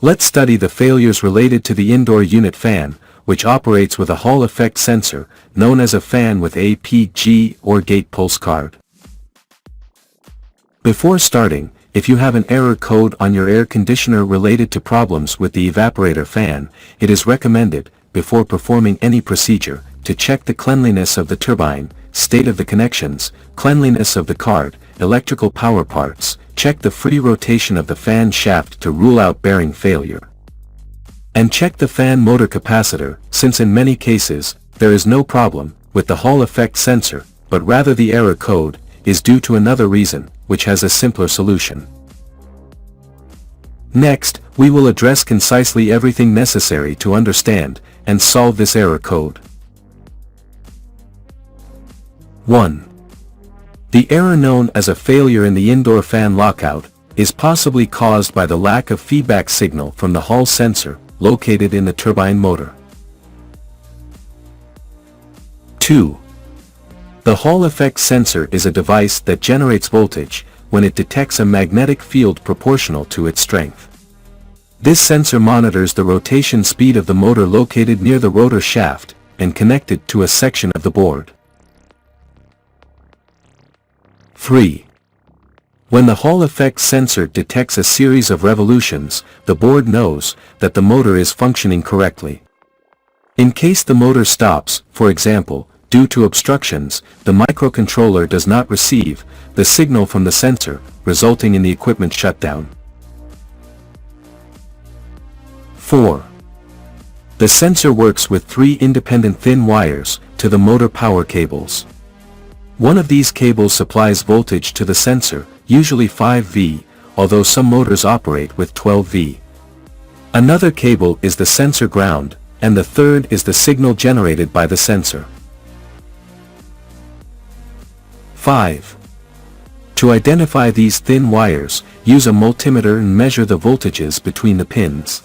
Let's study the failures related to the indoor unit fan, which operates with a Hall effect sensor, known as a fan with APG or gate pulse card. Before starting, if you have an error code on your air conditioner related to problems with the evaporator fan, it is recommended, before performing any procedure, to check the cleanliness of the turbine, state of the connections, cleanliness of the card, electrical power parts, check the free rotation of the fan shaft to rule out bearing failure. And check the fan motor capacitor, since in many cases, there is no problem with the Hall effect sensor, but rather the error code is due to another reason, which has a simpler solution. Next, we will address concisely everything necessary to understand and solve this error code. 1. The error known as a failure in the indoor fan lockout is possibly caused by the lack of feedback signal from the Hall sensor located in the turbine motor. 2. The Hall effect sensor is a device that generates voltage when it detects a magnetic field proportional to its strength. This sensor monitors the rotation speed of the motor located near the rotor shaft and connected to a section of the board. 3. When the Hall effect sensor detects a series of revolutions, the board knows that the motor is functioning correctly. In case the motor stops, for example, due to obstructions, the microcontroller does not receive the signal from the sensor, resulting in the equipment shutdown. 4. The sensor works with 3 independent thin wires to the motor power cables. One of these cables supplies voltage to the sensor, usually 5V, although some motors operate with 12V. Another cable is the sensor ground, and the third is the signal generated by the sensor. 5. To identify these thin wires, use a multimeter and measure the voltages between the pins.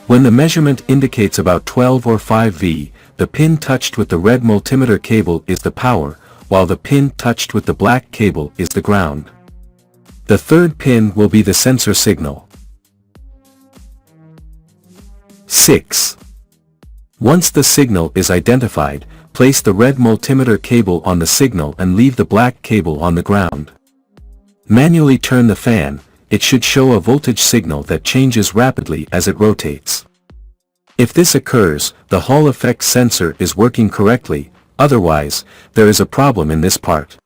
When the measurement indicates about 12 or 5V, the pin touched with the red multimeter cable is the power, while the pin touched with the black cable is the ground. The third pin will be the sensor signal. 6. Once the signal is identified, place the red multimeter cable on the signal and leave the black cable on the ground. Manually turn the fan, it should show a voltage signal that changes rapidly as it rotates. If this occurs, the Hall effect sensor is working correctly, otherwise, there is a problem in this part.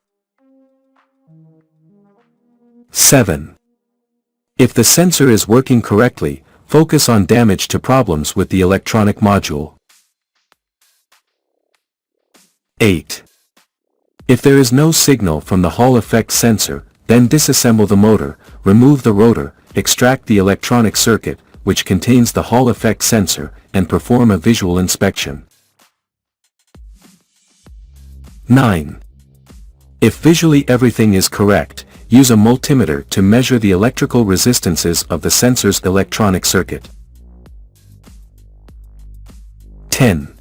7. If the sensor is working correctly, focus on damage to problems with the electronic module. 8. If there is no signal from the Hall effect sensor, then disassemble the motor, remove the rotor, extract the electronic circuit, which contains the Hall effect sensor, and perform a visual inspection. 9. If visually everything is correct, use a multimeter to measure the electrical resistances of the sensor's electronic circuit. 10.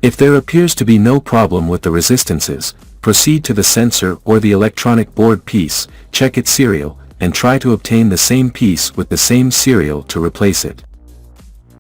If there appears to be no problem with the resistances, proceed to the sensor or the electronic board piece, check its serial, and try to obtain the same piece with the same serial to replace it.